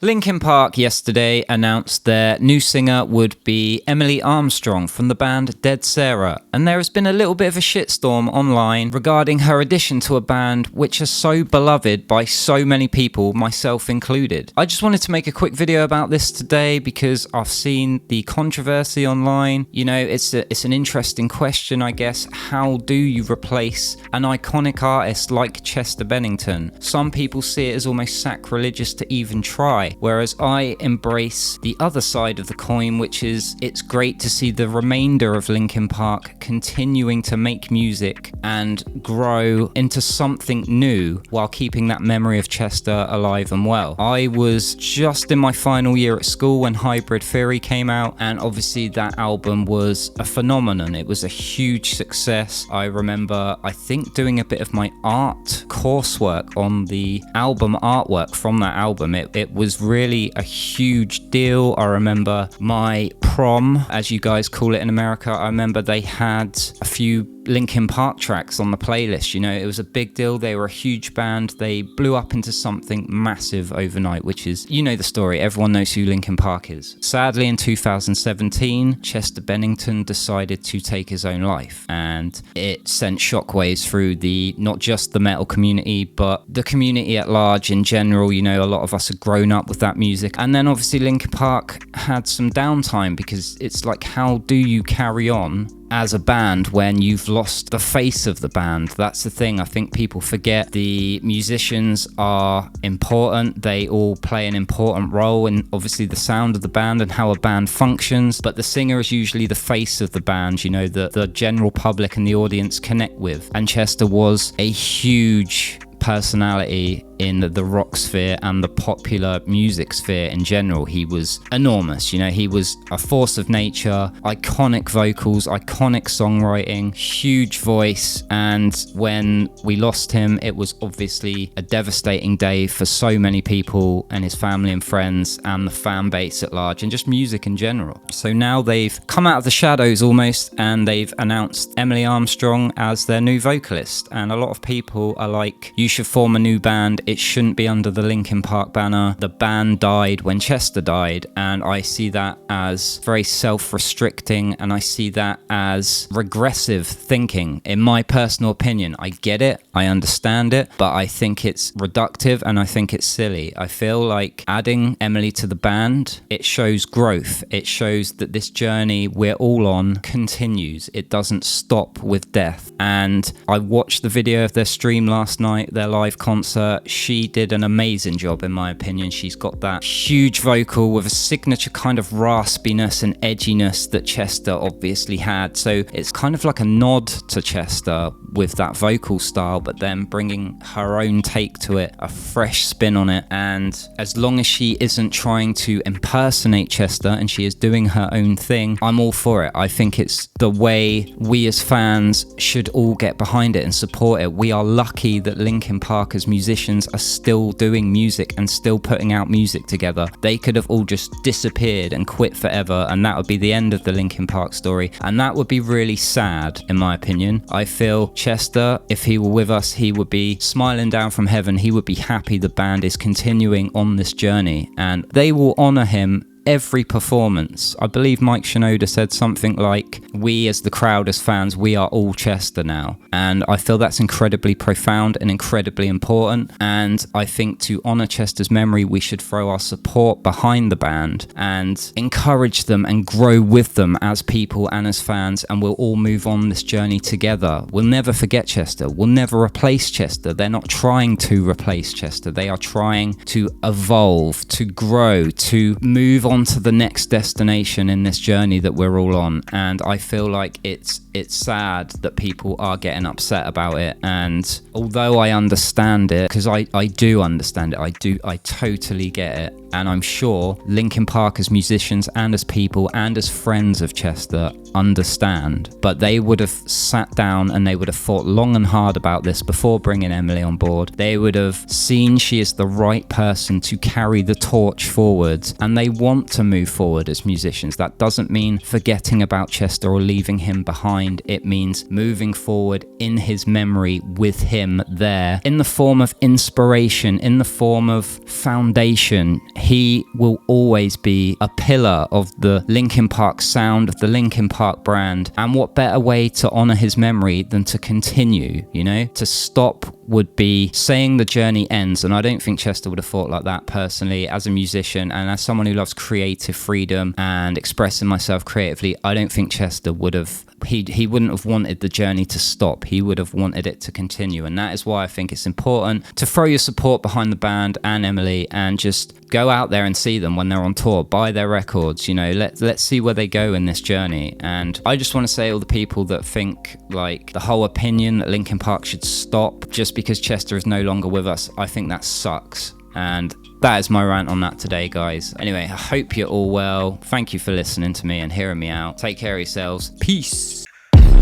Linkin Park yesterday announced their new singer would be Emily Armstrong from the band Dead Sara, and there has been a little bit of a shitstorm online regarding her addition to a band which is so beloved by so many people, myself included. I just wanted to make a quick video about this today because I've seen the controversy online. You know, it's an interesting question, I guess. How do you replace an iconic artist like Chester Bennington? Some people see it as almost sacrilegious to even try. Whereas I embrace the other side of the coin, which is it's great to see the remainder of Linkin Park continuing to make music and grow into something new while keeping that memory of Chester alive and well. I was just in my final year at school when Hybrid Theory came out, and obviously that album was a phenomenon. It was a huge success. I remember, I think, doing a bit of my art coursework on the album artwork from that album. It was really a huge deal. I remember my prom, as you guys call it in America, I remember they had a few Linkin Park tracks on the playlist. You know, it was a big deal. They were a huge band. They blew up into something massive overnight, which is, you know the story. Everyone knows who Linkin Park is. Sadly, in 2017, Chester Bennington decided to take his own life, and it sent shockwaves through not just the metal community, but the community at large in general. You know, a lot of us have grown up with that music. And then obviously Linkin Park had some downtime because it's like, how do you carry on as a band when you've lost the face of the band? That's the thing. I think people forget the musicians are important. They all play an important role in obviously the sound of the band and how a band functions, but the singer is usually the face of the band, you know, the general public and the audience connect with. And Chester was a huge personality in the rock sphere and the popular music sphere in general. He was enormous, you know, he was a force of nature, iconic vocals, iconic songwriting, huge voice, and when we lost him, it was obviously a devastating day for so many people and his family and friends and the fan base at large and just music in general. So now they've come out of the shadows almost, and they've announced Emily Armstrong as their new vocalist, and a lot of people are like, you should form a new band. It shouldn't be under the Linkin Park banner. The band died when Chester died, and I see that as very self-restricting, and I see that as regressive thinking. In my personal opinion, I get it, I understand it, but I think it's reductive and I think it's silly. I feel like adding Emily to the band, it shows growth. It shows that this journey we're all on continues. It doesn't stop with death. And I watched the video of their stream last night, their live concert. She did an amazing job, in my opinion. She's got that huge vocal with a signature kind of raspiness and edginess that Chester obviously had. So it's kind of like a nod to Chester with that vocal style, but then bringing her own take to it, a fresh spin on it. And as long as she isn't trying to impersonate Chester and she is doing her own thing, I'm all for it. I think it's the way we as fans should all get behind it and support it. We are lucky that Linkin Park as musicians are still doing music and still putting out music together. They could have all just disappeared and quit forever, and that would be the end of the Linkin Park story, and that would be really sad, in my opinion. I feel Chester, if he were with us, he would be smiling down from heaven. He would be happy the band is continuing on this journey, and they will honor him every performance. I believe Mike Shinoda said something like, we as the crowd, as fans, we are all Chester now. And I feel that's incredibly profound and incredibly important. And I think to honor Chester's memory, we should throw our support behind the band and encourage them and grow with them as people and as fans. And we'll all move on this journey together. We'll never forget Chester. We'll never replace Chester. They're not trying to replace Chester. They are trying to evolve, to grow, to move on to the next destination in this journey that we're all on. And I feel like it's sad that people are getting upset about it. And although I understand it, because I do understand it, I totally get it. And I'm sure Linkin Park as musicians and as people and as friends of Chester understand, but they would have sat down and they would have thought long and hard about this before bringing Emily on board. They would have seen she is the right person to carry the torch forward, and they want want to move forward as musicians. That doesn't mean forgetting about Chester or leaving him behind. It means moving forward in his memory with him there, in the form of inspiration, in the form of foundation. He will always be a pillar of the Linkin Park sound, of the Linkin Park brand. And what better way to honor his memory than to continue, you know? To stop would be saying the journey ends, and I don't think Chester would have thought like that personally. As a musician and as someone who loves creative freedom and expressing myself creatively, I don't think Chester would have, he wouldn't have wanted the journey to stop. He would have wanted it to continue, and that is why I think it's important to throw your support behind the band and Emily, and just go out there and see them when they're on tour, buy their records, you know, let's see where they go in this journey. And I just want to say, all the people that think like the whole opinion that Linkin Park should stop just because Chester is no longer with us, I think that sucks. And that is my rant on that today, guys. Anyway, I hope you're all well. Thank you for listening to me and hearing me out. Take care of yourselves. Peace.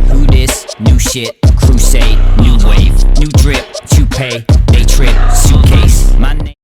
Who this? New shit, crusade, new wave, new drip, toupee, they trip, suitcase. My name